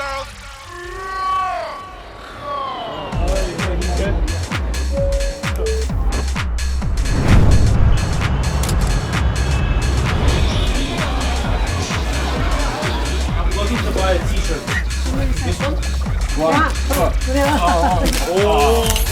girls. I'm looking to buy a t-shirt. This one? One. Oh.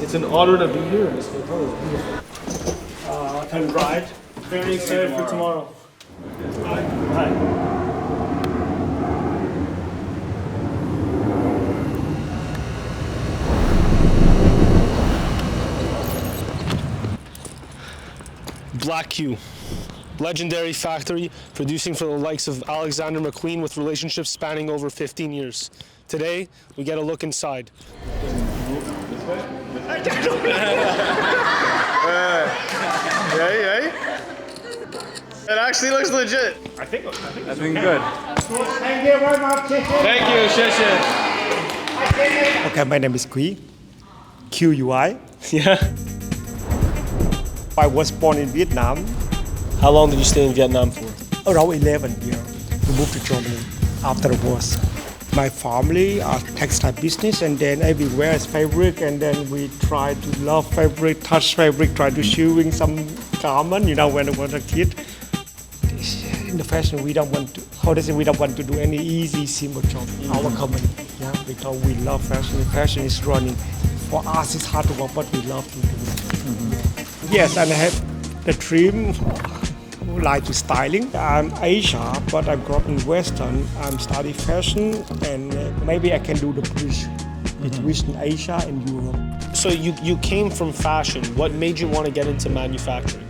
It's an honor to be here. This hotel is beautiful. Turn right. Very excited for tomorrow. Hi. Black Q. Legendary factory producing for the likes of Alexander McQueen with relationships spanning over 15 years. Today, we get a look inside. Hey. It actually looks legit. I think That's been good. Thank you very much. Thank you, Sheshe. Okay, my name is Kui. QUI. Yeah. I was born in Vietnam How long did you stay in Vietnam for? around 11 years. We moved to Germany after the war. My family are textile business, and then everywhere is fabric, and then we try to love fabric, touch fabric, try to sewing some garment. You know, when I was a kid, in the fashion we don't want to. We don't want to do any easy, simple job. Our company, yeah, because we love fashion. The fashion is running. For us, it's hard to work, but we love to do it. Yes, and I have the dream. Like to styling. I'm Asia, but I grew up in Western. I'm studying fashion, and maybe I can do the bridge between Asia and Europe. So you came from fashion. What made you want to get into manufacturing?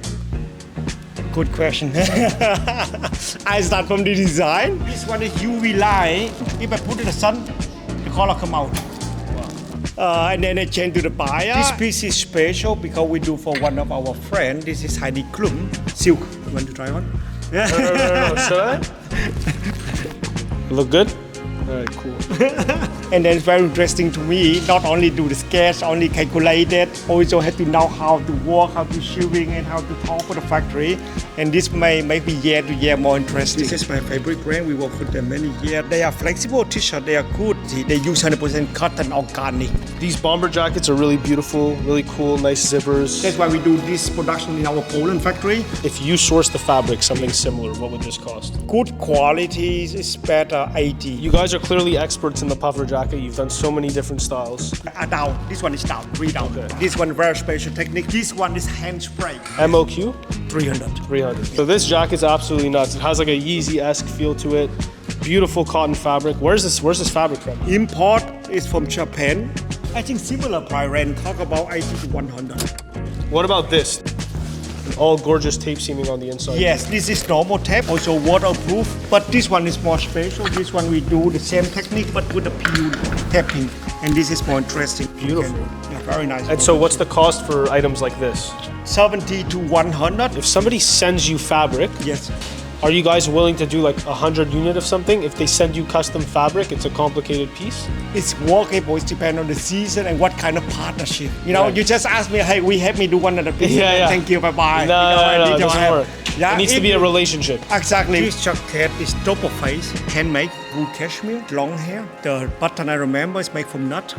Good question. I start from the design. This one is UV light. If I put it in the sun, the color come out. And then I change to the buyer. This piece is special because we do for one of our friends. This is Heidi Klum, silk. You want to try one? No. Should I? Look good? All right, cool. And then it's very interesting to me, not only do the sketch, only calculate it, also have to know how to work, how to sewing, and how to talk for the factory. And this may make me year to year more interesting. This is my favorite brand. We work with them many years. They are flexible t-shirt. They are good. They use 100% cotton organic. These bomber jackets are really beautiful, really cool, nice zippers. That's why we do this production in our Poland factory. If you source the fabric, something similar, what would this cost? Good quality is better 80. You guys are clearly experts in the puffer jacket. You've done so many different styles. Down. This one is down. 3 down. Okay. This one very special technique. This one is hand spray. MOQ? 300. 300. So this jacket's absolutely nuts. It has like a Yeezy-esque feel to it. Beautiful cotton fabric. Where's this fabric from? Import is from Japan. I think similar price range. Talk about 80 to 100. What about this? All gorgeous tape seaming on the inside. Yes, this is normal tape, also waterproof. But this one is more special. This one we do the same technique, but with the PU tapping. And this is more interesting. Beautiful. Yeah, very nice. And so what's the cost for items like this? 70 to 100. If somebody sends you fabric, Yes. are you guys willing to do like 100 unit of something? If they send you custom fabric, it's a complicated piece. It's workable. It depends on the season and what kind of partnership. You know, Right. you just ask me, hey, we help me do 100 pieces. Yeah. Thank you, bye-bye. No, it doesn't work. Yeah, It needs to be a relationship. Exactly. This jacket is double face, handmade, wool cashmere, long hair. The button I remember is made from nut.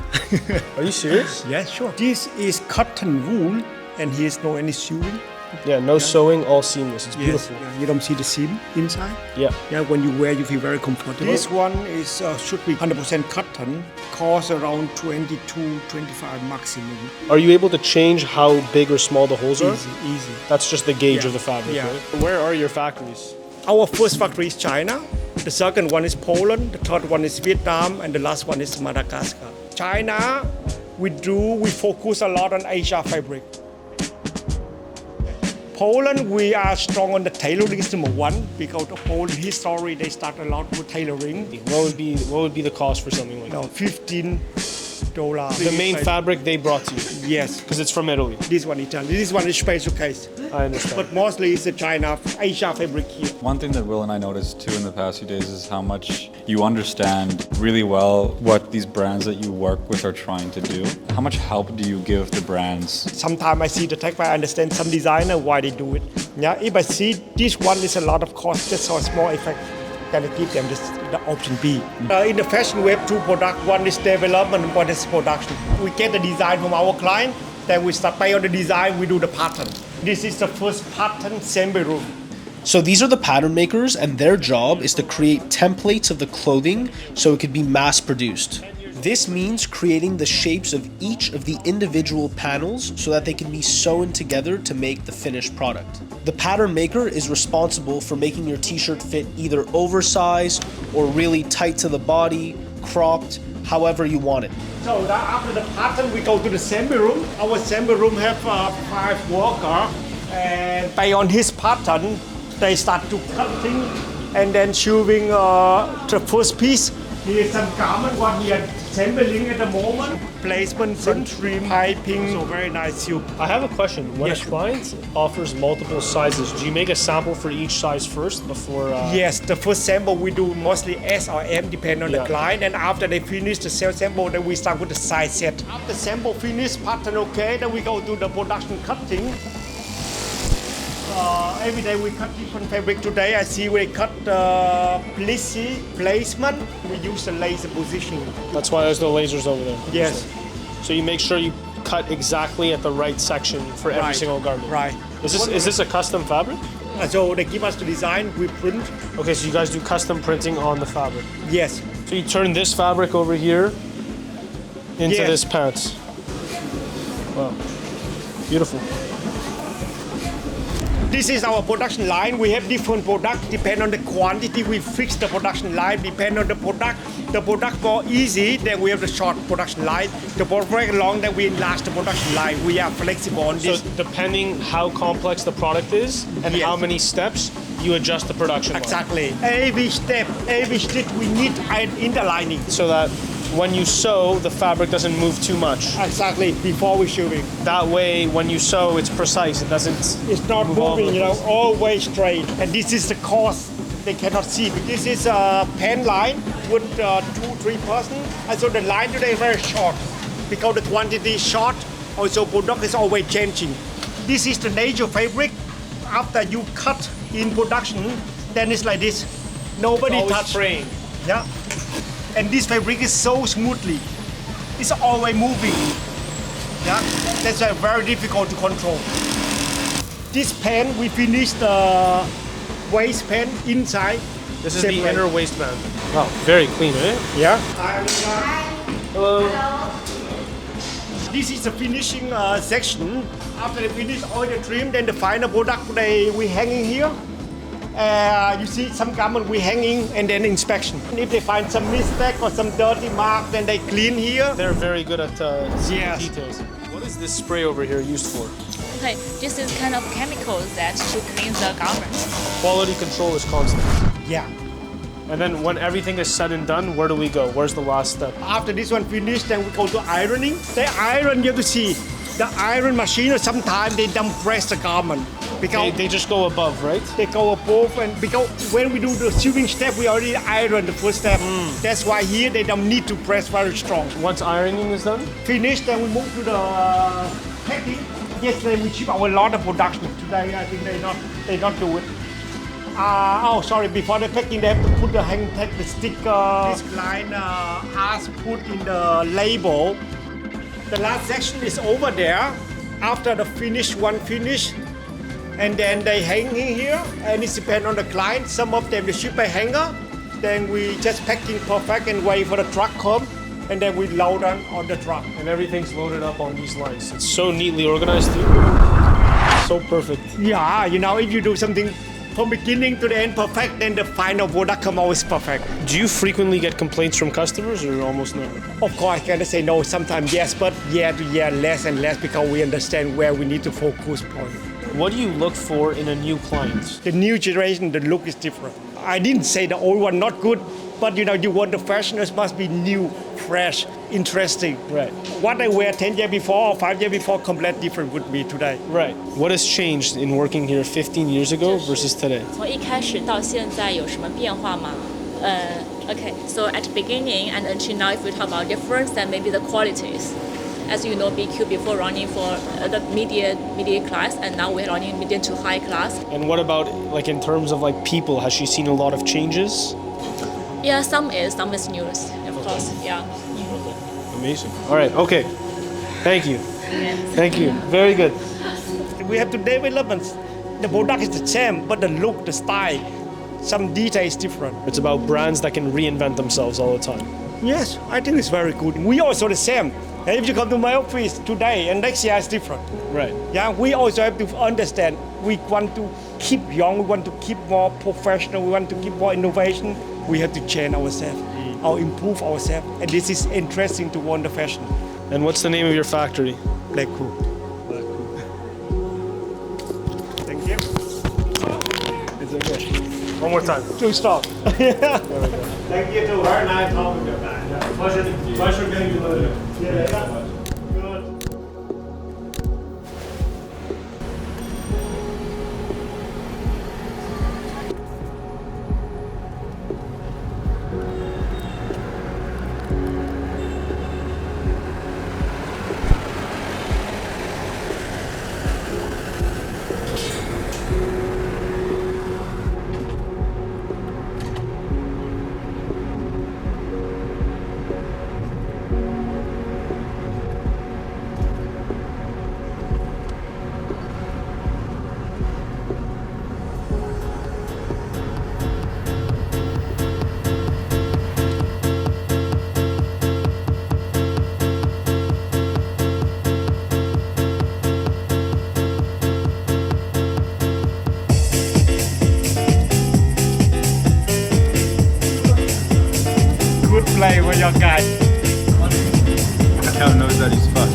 Are you serious? Yeah, sure. This is cotton wool, and here's no any sewing. Yeah, no sewing, all seamless. It's Yes, beautiful. yeah, you don't see the seam inside. Yeah. Yeah, when you wear, you feel very comfortable. This one is should be 100% cotton. Costs around 22, 25 maximum. Are you able to change how big or small the holes are? Easy. That's just the gauge Yeah. of the fabric, Yeah. right? Where are your factories? Our first factory is China. The second one is Poland, the third one is Vietnam, and the last one is Madagascar. China, we focus a lot on Asia fabric. Poland, we are strong on the tailoring is number one because of Poland history, they start a lot with tailoring. What would be the cost for something like that? $15. The main fabric they brought to you? Yes. Because it's from Italy. This one Italian. This one is special case. I understand. But mostly it's the China, Asia fabric here. One thing that Will and I noticed too in the past few days is how much you understand really well what these brands that you work with are trying to do. How much help do you give the brands? Sometimes I see the tech, I understand some designer why they do it. Yeah, if I see this one is a lot of cost, just so a small effect, can I give them the option B. In the fashion, we have two products. One is development, one is production. We get the design from our client, then we start by on the design, we do the pattern. This is the first pattern assembly room. So these are the pattern makers, and their job is to create templates of the clothing so it could be mass produced. This means creating the shapes of each of the individual panels so that they can be sewn together to make the finished product. The pattern maker is responsible for making your t-shirt fit either oversized or really tight to the body, cropped, however you want it. So after the pattern, we go to the assembly room. Our assembly room have 5 workers, and by on his pattern, they start to cutting and then sewing the first piece. Here's some garment what we are assembling at the moment. Placement, front trim, piping, so very nice sew. I have a question. When Yes. a client offers multiple sizes, do you make a sample for each size first before? Yes, the first sample we do mostly S or M, depending on the Yeah. client. And after they finish the sales sample, then we start with the size set. After sample finish, pattern okay, then we go to the production cutting. Every day we cut different fabric. Today I see we cut plissy placement. We use the laser positioning. That's why there's no lasers over there. Yes. So you make sure you cut exactly at the right section for every Right. single garment. Right. Is this a custom fabric? So they give us the design, we print. Okay, so you guys do custom printing on the fabric. Yes. So you turn this fabric over here into Yes. this pants. Wow. Beautiful. This is our production line. We have different products. Depend on the quantity, we fix the production line. Depend on the product. The product more easy, then we have the short production line. The product long, then we enlarge the production line. We are flexible on So this. depending how complex the product is and Yes. how many steps, you adjust the production line. Exactly. Every step, every stitch, we need an interlining. So that when you sew, the fabric doesn't move too much. Exactly, before we sewing. That way, when you sew, it's precise. It doesn't. It's not move all over moving, the place. always straight. And this is the cost they cannot see. This is a pen line with 2-3 person. And so the line today is very short because the quantity is short. Also, product is always changing. This is the nature fabric. After you cut in production, then it's like this. Nobody Always touch. fraying. Yeah. And this fabric is so smoothly. It's always moving. Yeah. That's why very difficult to control. This pen, we finished the waistband inside. This is separate. the inner waistband. Wow, very clean, eh? Yeah. Hello. This is the finishing section. After they finish all the trim, then the final product we hanging here. You see some garment we hanging and then inspection. If they find some mistake or some dirty mark, then they clean here. They're very good at seeing Yes. details. What is this spray over here used for? Okay, this is kind of chemicals that should clean the garments. Quality control is constant. Yeah. And then when everything is said and done, where do we go? Where's the last step? After this one finished, then we go to ironing. They iron, you have to see. The iron machine, sometimes they don't press the garment. Because They just go above, right? they go above, and because when we do the sewing step, we already iron the first step. That's why here they don't need to press very strong. Once ironing is done, Finished, then we move to the packing. Yesterday we ship our lot of production. Today I think they not do it. Sorry. Before the packing, they have to put the hang tag, the sticker. This line as put in the label. The last section is over there. After the finish, and then they hang here, and it depends on the client. Some of them they ship by hanger. Then we just packing perfect and wait for the truck come, and then we load on the truck. and everything's loaded up on these lines. It's so neatly organized, too. So perfect. Yeah, if you do something from beginning to the end perfect, then the final product come always perfect. Do you frequently get complaints from customers or almost never? Of course, I cannot say no. Sometimes yes, but year to year, less and less because we understand where we need to focus on. What do you look for in a new client? The new generation, the look is different. I didn't say the old one not good, but you want the fashioners must be new, fresh, interesting. Right. What I wear 10 years before or 5 years before, completely different with me today. Right. What has changed in working here 15 years ago versus today? 从一开始到现在有什么变化吗？Okay, so at the beginning and until now, if we talk about difference, then maybe the qualities. As you know, BQ before running for the media class, and now we're running medium to high class. And what about like in terms of like people? Has she seen a lot of changes? Yeah, some is news, of course. Yeah. Amazing. All right. Okay. Thank you. Thank you. Very good. We have to developments. The product is the same, but the look, the style, some detail is different. It's about brands that can reinvent themselves all the time. Yes, I think it's very good. We also the same. If you come to my office today and next year it's different. Right. Yeah, we also have to understand. We want to keep young. We want to keep more professional. We want to keep more innovation. We have to change ourselves, or improve ourselves. And this is interesting to want the fashion. And what's the name of your factory? Black Cool. Thank you. It's okay. One more time. To stop. Thank you too. Very nice talking to you. Pleasure getting to know you. Yeah. Good. Good play for your guy. Cal knows that he's fucked.